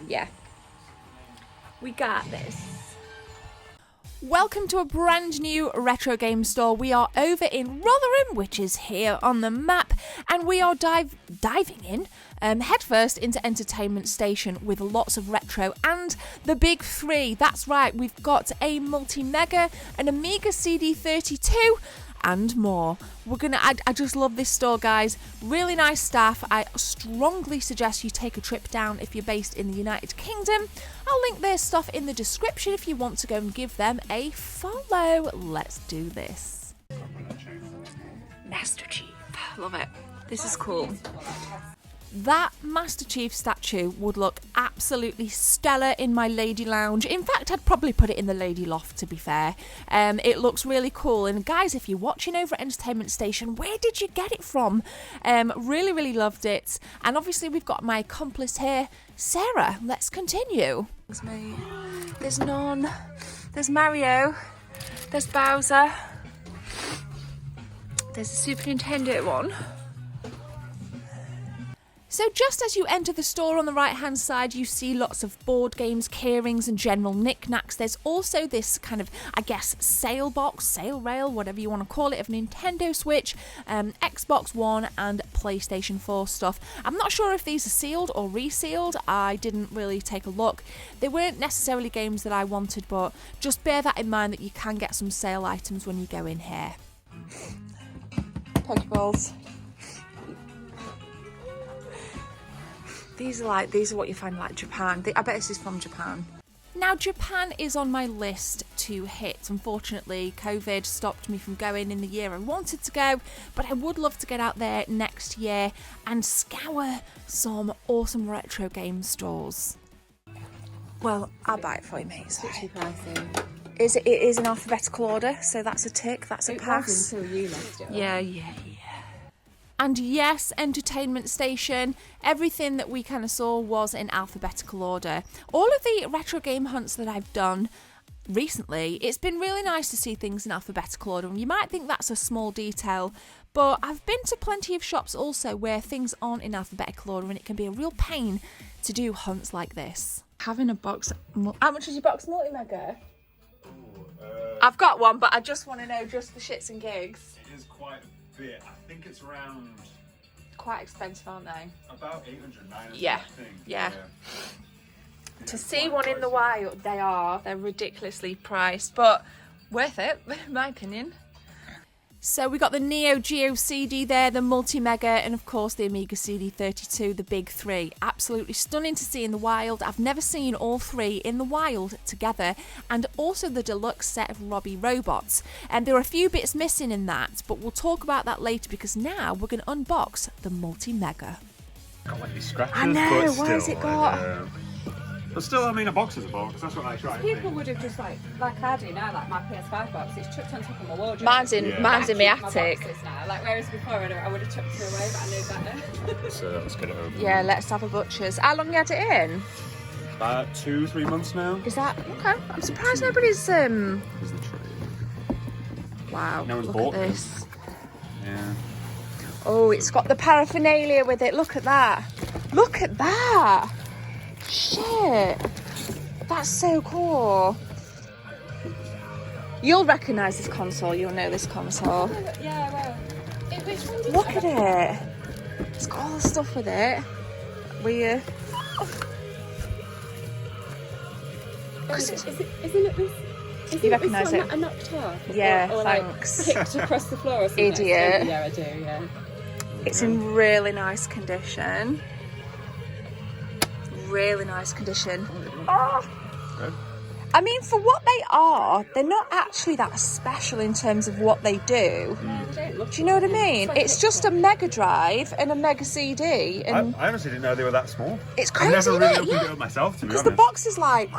Yeah. We got this. Welcome to a brand new retro game store. We are over in Rotherham, which is here on the map, and we are diving in headfirst into Entertainment Station with lots of retro and the big three. That's right, we've got a Multi-Mega, an Amiga CD32, and more. I just love this store, guys. Really nice staff. I strongly suggest you take a trip down if you're based in the United Kingdom. I'll link their stuff in the description if you want to go and give them a follow. Let's do this. Master Chief. Love it. This is cool. That Master Chief statue would look absolutely stellar in my lady lounge. In fact, I'd probably put it in the lady loft, to be fair. It looks really cool. And guys, if you're watching over at Entertainment Station, where did you get it from? Really, really loved it. And obviously, we've got my accomplice here, Sarah. Let's continue. There's me. There's Non. There's Mario. There's Bowser. There's the Super Nintendo one. So just as you enter the store on the right hand side, you see lots of board games, keyrings and general knickknacks. There's also this kind of, I guess, sale box, sale rail, whatever you want to call it, of Nintendo Switch, Xbox One and PlayStation 4 stuff. I'm not sure if these are sealed or resealed. I didn't really take a look. They weren't necessarily games that I wanted, but just bear that in mind that you can get some sale items when you go in here. Pokeballs. These are what you find like Japan. I bet this is from Japan. Now, Japan is on my list to hit. Unfortunately, COVID stopped me from going in the year I wanted to go, but I would love to get out there next year and scour some awesome retro game stores. Well, I'll buy it for you, mate. It's pretty pricey. It is in alphabetical order, so that's a tick, that's a pass. It was until you left it. Yeah. And yes, Entertainment Station, everything that we kind of saw was in alphabetical order. All of the retro game hunts that I've done recently, it's been really nice to see things in alphabetical order. And you might think that's a small detail, but I've been to plenty of shops also where things aren't in alphabetical order, and it can be a real pain to do hunts like this. Having a box... How much is your box Multi-Mega? I've got one, but I just want to know just the shits and gigs. It is quite a bit. I think it's around... Quite expensive, aren't they? About 800, 900, yeah. I think. Yeah. To see one in the wild, they're ridiculously priced, but worth it, in my opinion. So we got the Neo Geo CD there, the Multi-Mega, and of course the Amiga CD32, the big three. Absolutely stunning to see in the wild. I've never seen all three in the wild together, and also the deluxe set of Robbie robots. And there are a few bits missing in that, but we'll talk about that later because now we're going to unbox the Multi-Mega. Got like these scratches, I know, but what still, has it got? But still, I mean, a box is a box. That's what I try. People would have just like I do now, like my PS5 box, it's chucked on top of my wardrobe. Mine's in my attic. Now. Like whereas before I would have chucked it away, but I knew better. So let's get it over. Yeah, let's have a butcher's. How long you had it in? About 2-3 months now. Is that okay? I'm surprised nobody's Here's the tray. Wow, No one's look bought at this. Yeah. Oh, it's got the paraphernalia with it. Look at that. Look at that. Shit. That's so cool. You'll recognise this console. You'll know this console. Yeah, well. Which one did Look at it. It's got all the stuff with it. Weird. Isn't it this? You recognise it? I knocked off. Yeah, or thanks. Like, kicked across the floor or something. Idiot. Yeah, I do, yeah. It's in really nice condition. Really nice condition. Oh. I mean, for what they are, they're not actually that special in terms of what they do. Do you know what I mean? It's just a Mega Drive and a Mega CD. And I honestly didn't know they were that small. it's crazy, I never really isn't it? opened it up myself, to be Because honest. the box is like...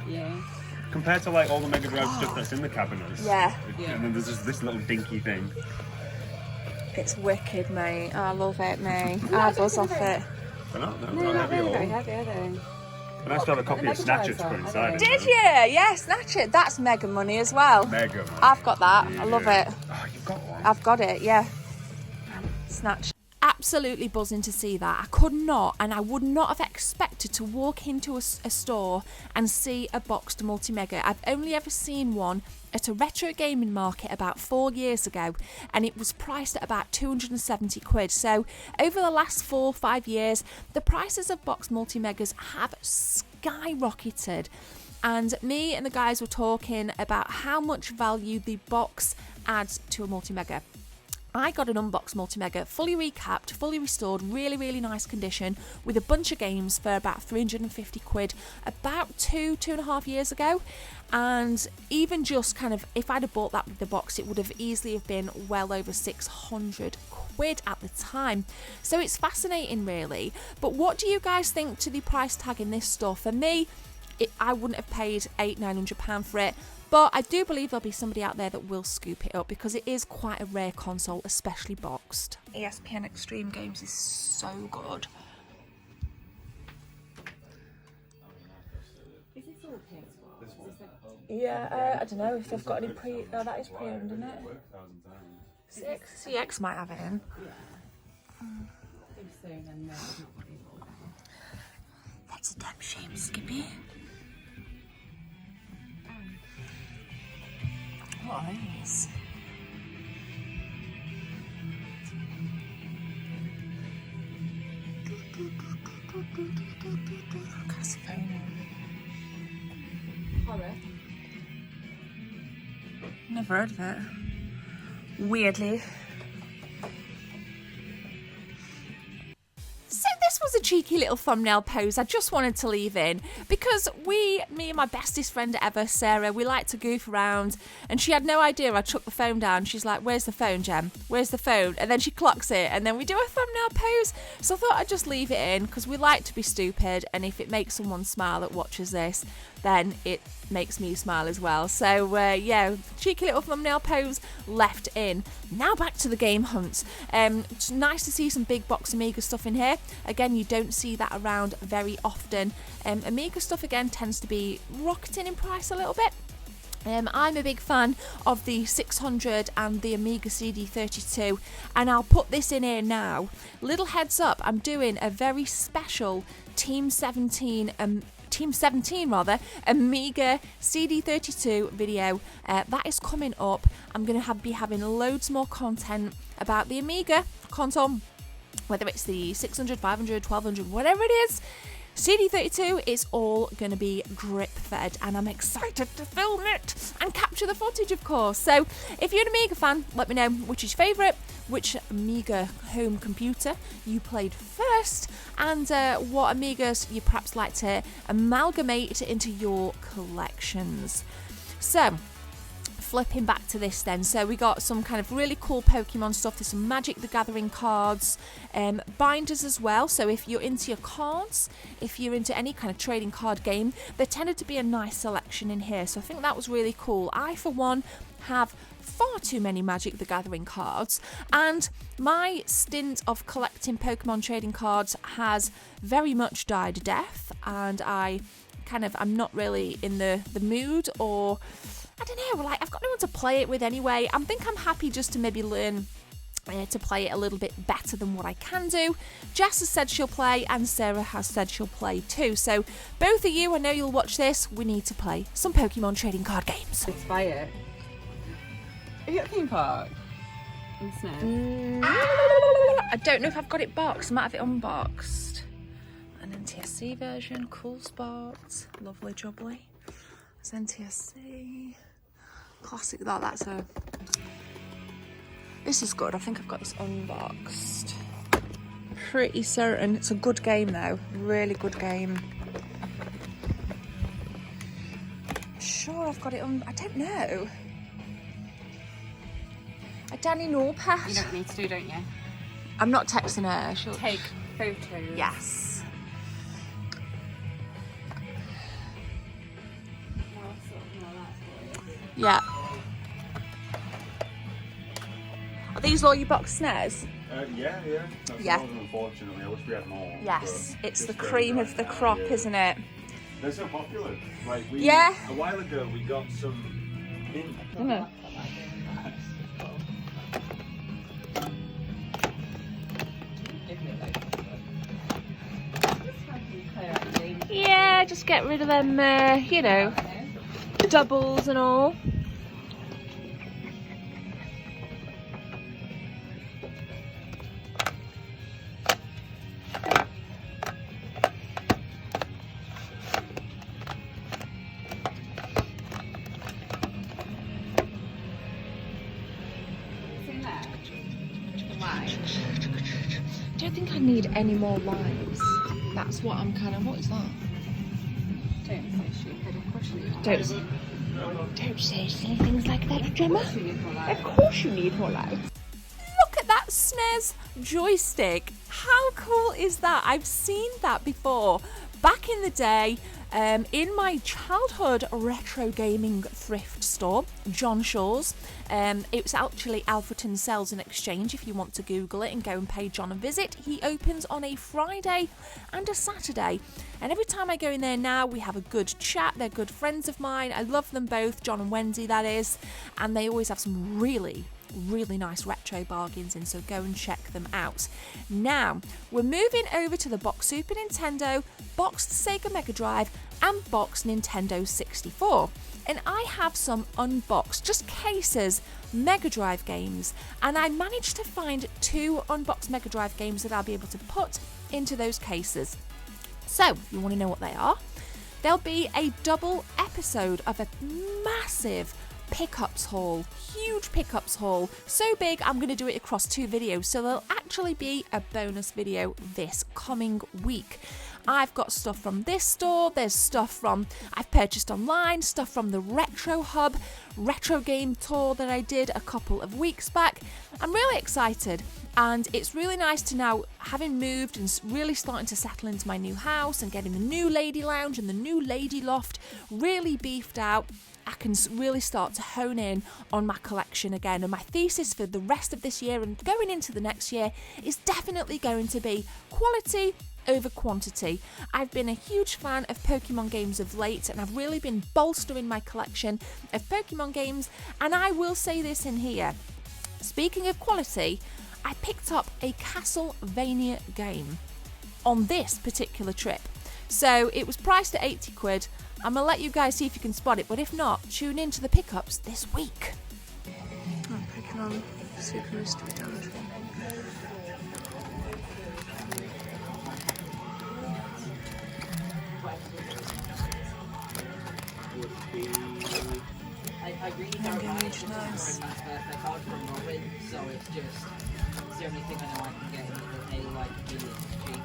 Yeah. Compared to like all the Mega Drive stuff that's in the cabinets. Yeah. And then there's just this little dinky thing. It's wicked, mate. I love it, mate. I buzz off it. They're not Not heavy at very all. heavy, are they? And I still have a copy of Snatcher to put inside. Did you? Yeah, Snatch It. That's Mega money as well. Mega, man. I've got that. I love it. Oh, you've got one? I've got it, yeah. Snatch. absolutely buzzing to see that. I could not, and I would not have expected to walk into a store and see a boxed multi-mega. I've only ever seen one at a retro gaming market about 4 years ago, and it was priced at about 270 quid. So over the last 4 or 5 years, the prices of boxed multi-megas have skyrocketed. And me and the guys were talking about how much value the box adds to a multi-mega. I got an unboxed multi-mega, fully recapped, fully restored, really, really nice condition, with a bunch of games for about 350 quid about 2.5 years ago. And even just kind of, if I'd have bought that with the box, it would have easily have been well over 600 quid at the time. So it's fascinating, really. But what do you guys think to the price tag in this store? For me, I wouldn't have paid £800-900 for it, but I do believe there'll be somebody out there that will scoop it up because it is quite a rare console, especially boxed. ESPN Extreme Games is so good. Is this all PS4? Yeah, I don't know if they've got any pre... No, that is pre-owned, isn't it? CX might have it in. That's a damn shame, Skippy. What are these? That's a phone. Horror. Never heard of it. Weirdly. So this was a cheeky little thumbnail pose I just wanted to leave in because me and my bestest friend ever, Sarah, we like to goof around, and she had no idea I took the phone down. She's like, "Where's the phone, Jem? Where's the phone?" And then she clocks it, and then we do a thumbnail pose. So I thought I'd just leave it in because we like to be stupid, and if it makes someone smile that watches this, then it makes me smile as well. So yeah, cheeky little thumbnail pose left in. Now back to the game hunt. It's nice to see some big box Amiga stuff in here. Again, you don't see that around very often. Amiga stuff again tends to be rocketing in price a little bit. I'm a big fan of the 600 and the Amiga CD32, and I'll put this in here now. Little heads up, I'm doing a very special Team 17 Amiga CD32 video. That is coming up. I'm going to be having loads more content about the Amiga console, whether it's the 600, 500, 1200, whatever it is. CD32 is all going to be grip fed, and I'm excited to film it and capture the footage, of course. So if you're an Amiga fan, let me know which is your favourite, which Amiga home computer you played first, and what Amigas you perhaps like to amalgamate into your collections. So flipping back to this then, so we got some kind of really cool Pokemon stuff. There's some Magic the Gathering cards, binders as well. So if you're into your cards, if you're into any kind of trading card game, there tended to be a nice selection in here. So I think that was really cool. I, for one, have far too many Magic the Gathering cards, and my stint of collecting Pokemon trading cards has very much died a death, and I'm not really in the mood, or I don't know, like I've got no one to play it with anyway. I think I'm happy just to maybe learn to play it a little bit better than what I can do. Jess has said she'll play, and Sarah has said she'll play too. So both of you, I know you'll watch this, we need to play some Pokemon trading card games. Let's buy it. Are you at a theme park? I don't know if I've got it boxed. I might have it unboxed. An NTSC version, cool spots, lovely jubbly. It's NTSC. Classic, that's a... This is good. I think I've got this unboxed. Pretty certain. It's a good game though. Really good game. Sure I've got it on... I don't know. A Danny Norpath. You don't need to do, don't you? I'm not texting her. She'll take photos. Yes. Yeah. Are these all your box snares? Yeah. That's Yeah. more than, unfortunately. I wish we had more. Yes, but it's the just cream of the crop, yeah. isn't it? They're so popular. Like Yeah. A while ago, we got some in. I just get rid of them, you know, doubles and all? I don't think I need any more lines. That's what I'm kind of. What is that? Don't say stupid, of course you need more. Don't say silly things like that, Gemma. Of course you need more lines. Look at that SNES joystick. How cool is that? I've seen that before. Back in the day, in my childhood retro gaming thrift store, John Shaw's. It was actually Alphabetical Sales and Exchange if you want to Google it and go and pay John a visit. He opens on a Friday and a Saturday. And every time I go in there now, we have a good chat. They're good friends of mine. I love them both, John and Wendy, that is. And they always have some really nice retro bargains in, so go and check them out. Now, we're moving over to the boxed Super Nintendo, boxed Sega Mega Drive, and boxed Nintendo 64. And I have some unboxed, just cases, Mega Drive games, and I managed to find 2 unboxed Mega Drive games that I'll be able to put into those cases. So, you want to know what they are? There'll be a double episode of a massive pickups haul, huge pickups haul, so big I'm going to do it across 2 videos, so there'll actually be a bonus video this coming week. I've got stuff from this store, there's stuff from I've purchased online, stuff from the Retro Hub retro game tour that I did a couple of weeks back. I'm really excited, and it's really nice to now, having moved and really starting to settle into my new house and getting the new lady lounge and the new lady loft really beefed out, I can really start to hone in on my collection again. And my thesis for the rest of this year and going into the next year is definitely going to be quality over quantity. I've been a huge fan of Pokemon games of late, and I've really been bolstering my collection of Pokemon games. And I will say this in here, speaking of quality, I picked up a Castlevania game on this particular trip. So it was priced at 80 quid. I'm going to let you guys see if you can spot it, but if not, tune in to the pickups this week. I'm picking on Super Mystery Dungeon. I really don't like it. Nice. I card from Robin, so it's the only thing I know I can get in a like really cheap.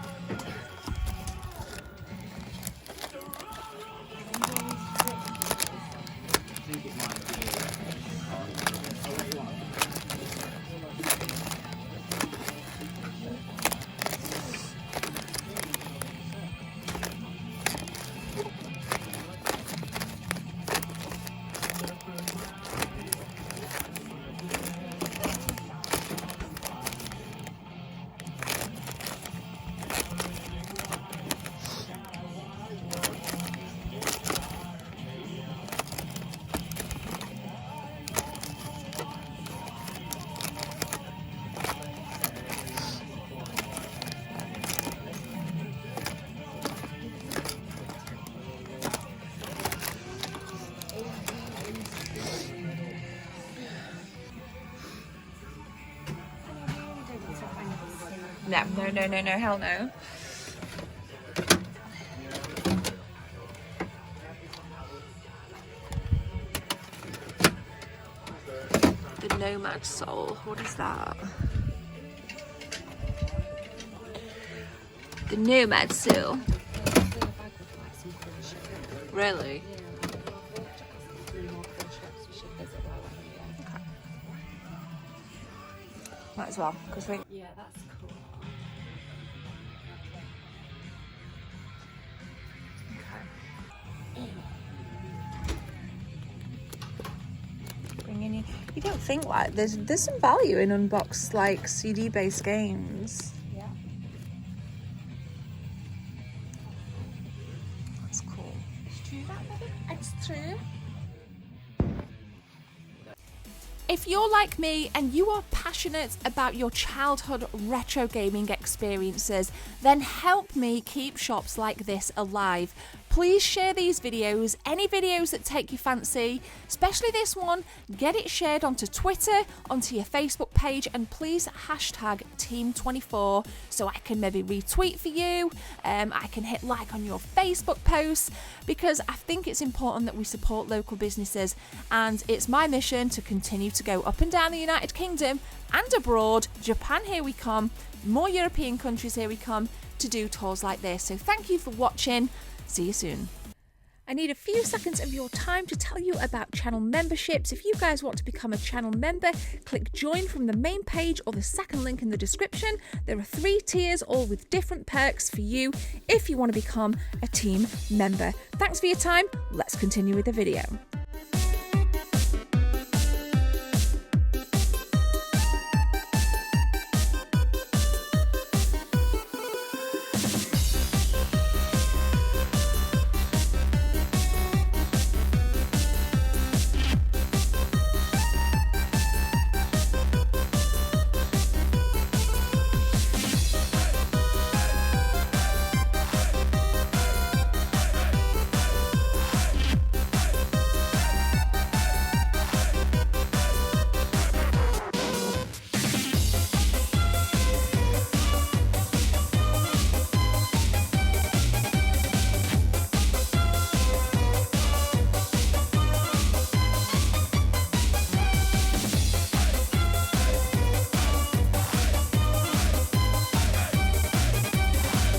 No, hell no. The Nomad Soul, what is that? The Nomad Soul. Really? Okay. Might as well, because we... Yeah, that's cool. Bringing in, you don't think like there's some value in unboxed like CD-based games. Yeah. That's cool. It's true, that baby. It's true. If you're like me and you are passionate about your childhood retro gaming experiences, then help me keep shops like this alive. Please share these videos, any videos that take your fancy, especially this one. Get it shared onto Twitter, onto your Facebook page, and please hashtag Team24 so I can maybe retweet for you. I can hit like on your Facebook posts, because I think it's important that we support local businesses, and it's my mission to continue to go up and down the United Kingdom and abroad. Japan, here we come. More European countries, here we come, to do tours like this. So thank you for watching. See you soon. I need a few seconds of your time to tell you about channel memberships. If you guys want to become a channel member, click join from the main page or the second link in the description. There are 3 tiers, all with different perks for you if you want to become a team member. Thanks for your time. Let's continue with the video.